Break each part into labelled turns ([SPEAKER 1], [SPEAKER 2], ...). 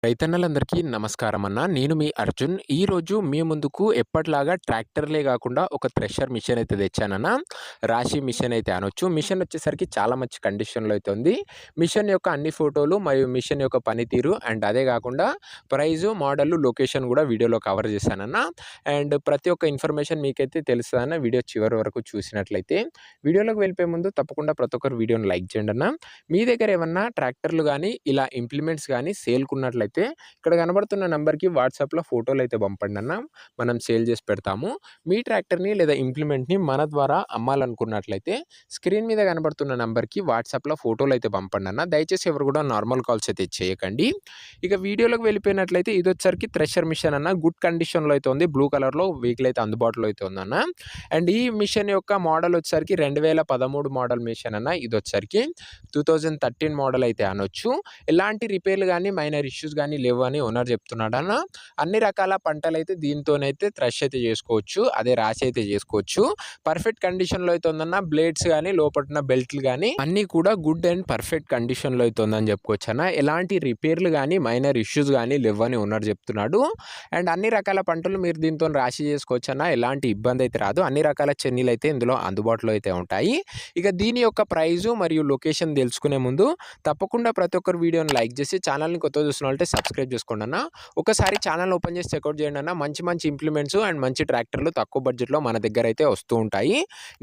[SPEAKER 1] రైతన్నలందరికీ నమస్కారం అన్న. నేను మీ అర్జున్. ఈరోజు మీ ముందుకు ఎప్పటిలాగా ట్రాక్టర్‌లే గాకుండా ఒక థ్రెషర్ మిషన్ అయితే తెచ్చానన్న. రాశి మిషన్ అయితే అనొచ్చు. మిషన్ వచ్చేసరికి చాలా మంచి కండిషన్‌లో అయితే ఉంది. మిషన్ యొక్క అన్ని ఫోటోలు మరియు మిషన్ యొక్క పనితీరు అండ్ అదే గాకుండా ప్రైజు, మోడలు, లొకేషన్ గూడా వీడియోలో కవర్ చేశానన్న. అండ్ ప్రతి ఒక్క ఇన్ఫర్మేషన్ మీకైతే తెలుస్తదన్న వీడియో చివరి వరకు చూసినట్లయితే. వీడియోలోకి వెళ్ళిపోయే ముందు తప్పకుండా ప్రతి ఒక్కరు వీడియోని లైక్ చేయండన్న. మీ దగ్గర ఏమన్నా ట్రాక్టర్లు గానీ, ఇలా ఇంప్లిమెంట్స్ గానీ సేల్‌కున్నట్లయితే ఇక్కడ కనబడుతున్న నంబర్‌కి వాట్సాప్‌లో ఫోటోలైతే పంపండన్న. మనం సేల్ చేసి పెడతాము. మీ ట్రాక్టర్‌ని లేదా ఇంప్లిమెంట్‌ని మన ద్వారా అమ్మాలనుకున్నట్లయితే స్క్రీన్ మీద కనబడుతున్న నంబర్‌కి వాట్సాప్‌లో ఫోటోలైతే పంపండన్న. దయచేసి ఎవరు కూడా నార్మల్ కాల్స్ అయితే చేయకండి. ఇక వీడియోలోకి వెళ్ళిపోయినట్లయితే ఇదొచ్చేసరికి థ్రెషర్ మిషన్ అన్న. గుడ్ కండిషన్‌లో అయితే ఉంది. బ్లూ కలర్‌లో వెహికల్ అయితే అందుబాటులో అయితే ఉందన్న. అండ్ ఈ మిషన్ యొక్క మోడల్ వచ్చేసరికి 2013 మోడల్ మిషన్ అన్న. ఇదొచ్చేసరికి 2013 మోడల్ అయితే అనొచ్చు. ఎలాంటి రిపేర్లు గానీ, మైనర్ ఇష్యూస్ గానీ లేవని ఓనర్ చెప్తున్నాడన్న. అన్ని రకాల పంటలైతే దీంతోనైతే థ్రెష్ అయితే చేసుకోవచ్చు. అదే రాశి అయితే చేసుకోవచ్చు. పర్ఫెక్ట్ కండిషన్‌లో అయితే ఉందన్న. బ్లేడ్స్ గానీ, లోపటున్న బెల్ట్‌లు గానీ అన్నీ కూడా గుడ్ అండ్ పర్ఫెక్ట్ కండిషన్‌లో అయితే ఉందని చెప్పుకోవచ్చన్న. ఎలాంటి రిపేర్లు గానీ, మైనర్ ఇష్యూస్ గానీ లెవ్వని ఓనర్ చెప్తున్నాడు. అండ్ అన్ని రకాల పంటలు మీరు దీంతోని రాశి చేసుకోవచ్చన్న. ఎలాంటి ఇబ్బంది అయితే రాదు. అన్ని రకాల చెన్నీలైతే ఇందులో అందుబాటులో అయితే ఉంటాయి. ఇక దీని యొక్క ప్రైజు మరియు లొకేషన్ తెలుసుకునే ముందు తప్పకుండా ప్రతి ఒక్కరు వీడియోని లైక్ చేసి ఛానల్‌ని కొత్తగా చూస్తున్నట్లయితే సబ్స్క్రైబ్ చేసుకోండి అన్న. ఒకసారి ఛానల్ ఓపెన్ చేసి చెక్అవుట్ చేయండి అన్న. మంచి మంచి ఇంప్లిమెంట్స్ అండ్ మంచి ట్రాక్టర్లు తక్కువ బడ్జెట్‌లో మన దగ్గర అయితే వస్తూ ఉంటాయి.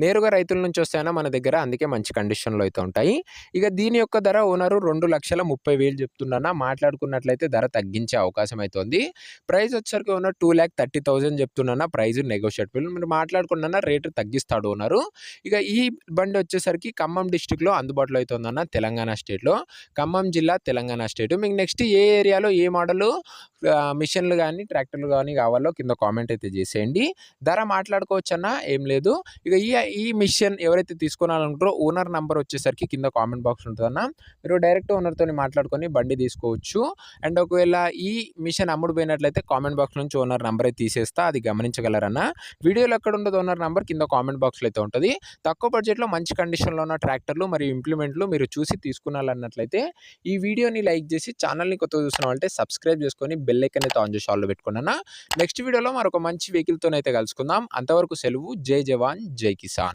[SPEAKER 1] నేరుగా రైతుల నుంచి వస్తాయన్న మన దగ్గర. అందుకే మంచి కండిషన్‌లో అయితే ఉంటాయి. ఇక దీని యొక్క ధర ఓనరు 2,30,000 చెప్తుండన్న. మాట్లాడుకున్నట్లయితే ధర తగ్గించే అవకాశం అయితే ఉంది. ప్రైస్ వచ్చేసరికి ఓనర్ 2,30,000 చెప్తుండన్న. Price negotiable. మీరు మాట్లాడుకున్న రేటు తగ్గిస్తాడు ఓనరు. ఇక ఈ బండి వచ్చేసరికి ఖమ్మం డిస్ట్రిక్ట్‌లో అందుబాటులో అయితే ఉందన్న. తెలంగాణ స్టేట్‌లో. ఖమ్మం జిల్లా, తెలంగాణ స్టేట్. మీకు నెక్స్ట్ ఏ ఏరియాలో ఏ మోడలు మిషన్‌లు గానీ, ట్రాక్టర్లు గానీ కావాలో కింద కామెంట్ అయితే చేసేయండి. ధర మాట్లాడుకోవచ్చన్నా, ఏం లేదు. ఇక ఈ మిషన్ ఎవరైతే తీసుకోవాలనుకుంటారో ఓనర్ నంబర్ వచ్చేసరికి కింద కామెంట్ బాక్స్ ఉంటదన్న. మీరు డైరెక్ట్ ఓనర్‌తోని మాట్లాడుకొని బండి తీసుకోవచ్చు. అండ్ ఒకవేళ ఈ మిషన్ అమ్ముడు పోయినట్లయితే కామెంట్ బాక్స్ నుంచి ఓనర్ నంబర్ అయితే తీసేస్తా. అది గమనించగలరన్న. వీడియోలో ఎక్కడ ఉండదు ఓనర్ నంబర్ కింద కామెంట్ బాక్స్‌లో అయితే ఉంటది. తక్కువ బడ్జెట్‌లో మంచి కండిషన్‌లో ఉన్న ట్రాక్టర్లు మరియు ఇంప్లిమెంట్లు మీరు చూసి తీసుకున్నారన్నట్లయితే ఈ వీడియోని లైక్ చేసి ఛానల్‌ని కొత్తగా చూస్తున్నామంటే సబ్స్క్రైబ్ చేసుకొని బెల్ ఐకాన్ అయితే ఆన్ చేసి ఆల్‌లో పెట్టుకోండి అన్న. నెక్స్ట్ వీడియోలో మరొక మంచి వెహికల్‌తోనైతే కలుసుకుందాం. అంతవరకు సెలవు. జై జవాన్, జై కిసాన్.